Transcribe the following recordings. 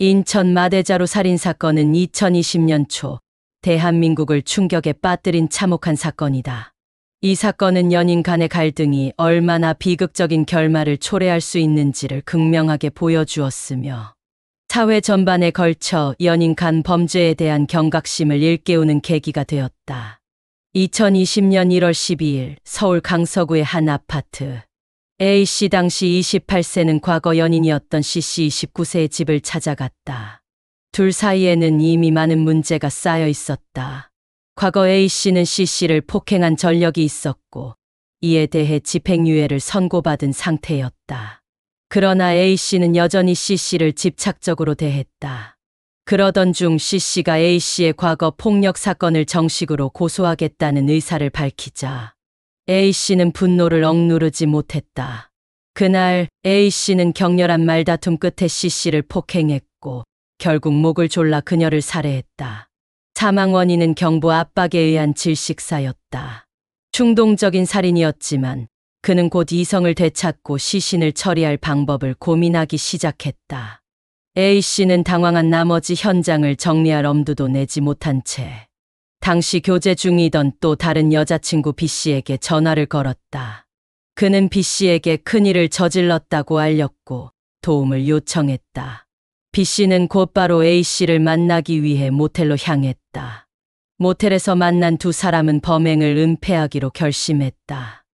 인천 마대자루 살인사건은 2020년 초 대한민국을 충격에 빠뜨린 참혹한 사건이다. 이 사건은 연인 간의 갈등이 얼마나 비극적인 결말을 초래할 수 있는지를 극명하게 보여주었으며 사회 전반에 걸쳐 연인 간 범죄에 대한 경각심을 일깨우는 계기가 되었다. 2020년 1월 12일 서울 강서구의 한 아파트. A씨 당시 28세는 과거 연인이었던 C씨 29세의 집을 찾아갔다. 둘 사이에는 이미 많은 문제가 쌓여 있었다. 과거 A씨는 C씨를 폭행한 전력이 있었고 이에 대해 집행유예를 선고받은 상태였다. 그러나 A씨는 여전히 C씨를 집착적으로 대했다. 그러던 중 C씨가 A씨의 과거 폭력 사건을 정식으로 고소하겠다는 의사를 밝히자 A씨는 분노를 억누르지 못했다. 그날 A씨는 격렬한 말다툼 끝에 C씨를 폭행했고 결국 목을 졸라 그녀를 살해했다. 사망 원인은 경부 압박에 의한 질식사였다. 충동적인 살인이었지만 그는 곧 이성을 되찾고 시신을 처리할 방법을 고민하기 시작했다. A씨는 당황한 나머지 현장을 정리할 엄두도 내지 못한 채 당시 교제 중이던 또 다른 여자친구 B씨에게 전화를 걸었다. 그는 B씨에게 큰일을 저질렀다고 알렸고 도움을 요청했다. B씨는 곧바로 A씨를 만나기 위해 모텔로 향했다. 모텔에서 만난 두 사람은 범행을 은폐하기로 결심했다.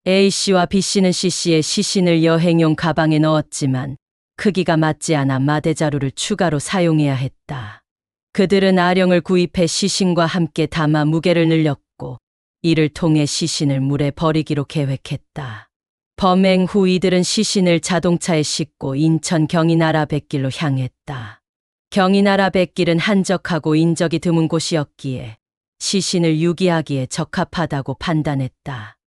A씨와 B씨는 C씨의 시신을 여행용 가방에 넣었지만 크기가 맞지 않아 마대자루를 추가로 사용해야 했다. 그들은 아령을 구입해 시신과 함께 담아 무게를 늘렸고 이를 통해 시신을 물에 버리기로 계획했다. 범행 후 이들은 시신을 자동차에 싣고 인천 경인아라뱃길로 향했다. 경인아라뱃길은 한적하고 인적이 드문 곳이었기에 시신을 유기하기에 적합하다고 판단했다.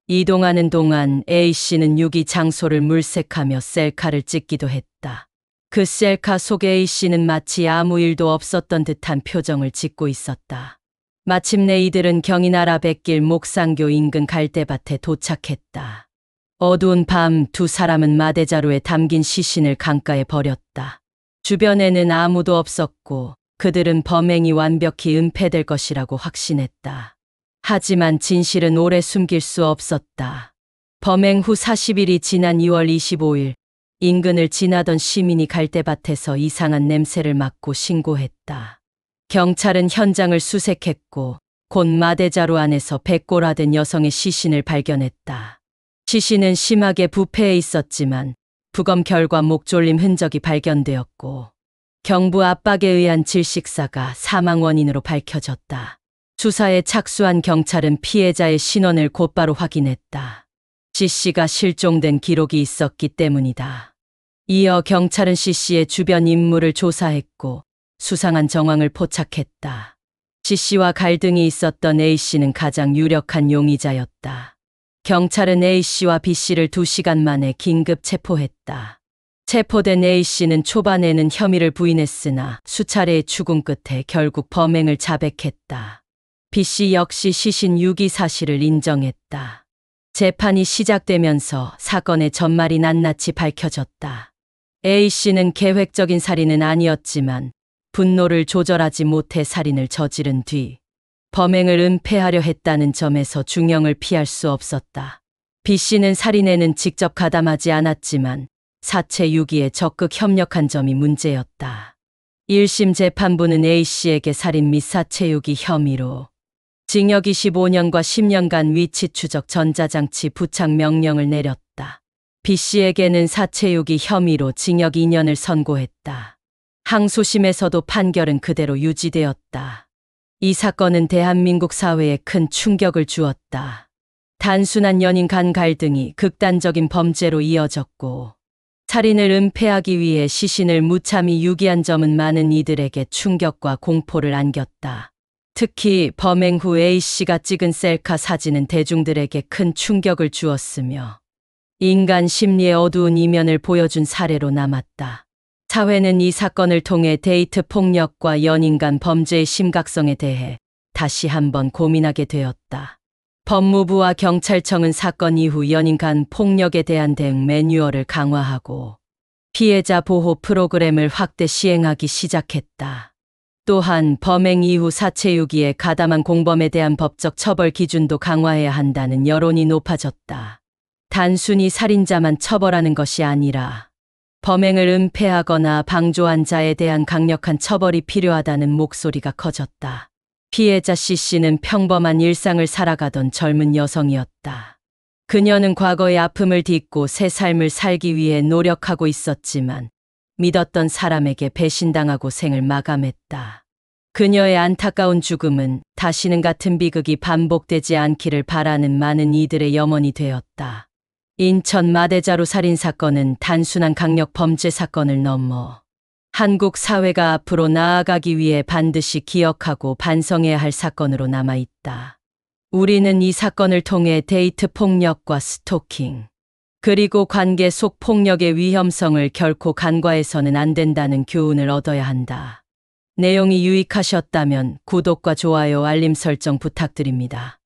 이동하는 동안 A씨는 유기 장소를 물색하며 셀카를 찍기도 했다. 그 셀카 속 A씨는 마치 아무 일도 없었던 듯한 표정을 짓고 있었다. 마침내 이들은 경인아라뱃길 목상교 인근 갈대밭에 도착했다. 어두운 밤 두 사람은 마대자루에 담긴 시신을 강가에 버렸다. 주변에는 아무도 없었고 그들은 범행이 완벽히 은폐될 것이라고 확신했다. 하지만 진실은 오래 숨길 수 없었다. 범행 후 40일이 지난 2월 25일 인근을 지나던 시민이 갈대밭에서 이상한 냄새를 맡고 신고했다. 경찰은 현장을 수색했고 곧 마대자루 안에서 백골화된 여성의 시신을 발견했다. 시신은 심하게 부패해 있었지만 부검 결과 목 졸림 흔적이 발견되었고 경부 압박에 의한 질식사가 사망 원인으로 밝혀졌다. 수사에 착수한 경찰은 피해자의 신원을 곧바로 확인했다. C씨가 실종된 기록이 있었기 때문이다. 이어 경찰은 C씨의 주변 인물을 조사했고 수상한 정황을 포착했다. C씨와 갈등이 있었던 A씨는 가장 유력한 용의자였다. 경찰은 A씨와 B씨를 2시간 만에 긴급 체포했다. 체포된 A씨는 초반에는 혐의를 부인했으나 수차례의 추궁 끝에 결국 범행을 자백했다. B씨 역시 시신 유기 사실을 인정했다. 재판이 시작되면서 사건의 전말이 낱낱이 밝혀졌다. A씨는 계획적인 살인은 아니었지만 분노를 조절하지 못해 살인을 저지른 뒤 범행을 은폐하려 했다는 점에서 중형을 피할 수 없었다. B씨는 살인에는 직접 가담하지 않았지만 사체 유기에 적극 협력한 점이 문제였다. 1심 재판부는 A씨에게 살인 및 사체 유기 혐의로 징역 25년과 10년간 위치 추적 전자장치 부착 명령을 내렸다. B씨에게는 사체 유기 혐의로 징역 2년을 선고했다. 항소심에서도 판결은 그대로 유지되었다. 이 사건은 대한민국 사회에 큰 충격을 주었다. 단순한 연인 간 갈등이 극단적인 범죄로 이어졌고 살인을 은폐하기 위해 시신을 무참히 유기한 점은 많은 이들에게 충격과 공포를 안겼다. 특히 범행 후 A씨가 찍은 셀카 사진은 대중들에게 큰 충격을 주었으며 인간 심리의 어두운 이면을 보여준 사례로 남았다. 사회는 이 사건을 통해 데이트 폭력과 연인 간 범죄의 심각성에 대해 다시 한번 고민하게 되었다. 법무부와 경찰청은 사건 이후 연인 간 폭력에 대한 대응 매뉴얼을 강화하고 피해자 보호 프로그램을 확대 시행하기 시작했다. 또한 범행 이후 사체유기에 가담한 공범에 대한 법적 처벌 기준도 강화해야 한다는 여론이 높아졌다. 단순히 살인자만 처벌하는 것이 아니라 범행을 은폐하거나 방조한 자에 대한 강력한 처벌이 필요하다는 목소리가 커졌다. 피해자 C씨는 평범한 일상을 살아가던 젊은 여성이었다. 그녀는 과거의 아픔을 딛고 새 삶을 살기 위해 노력하고 있었지만 믿었던 사람에게 배신당하고 생을 마감했다. 그녀의 안타까운 죽음은 다시는 같은 비극이 반복되지 않기를 바라는 많은 이들의 염원이 되었다. 인천 마대자루 살인사건은 단순한 강력 범죄 사건을 넘어 한국 사회가 앞으로 나아가기 위해 반드시 기억하고 반성해야 할 사건으로 남아있다. 우리는 이 사건을 통해 데이트 폭력과 스토킹, 그리고 관계 속 폭력의 위험성을 결코 간과해서는 안 된다는 교훈을 얻어야 한다. 내용이 유익하셨다면 구독과 좋아요, 알림 설정 부탁드립니다.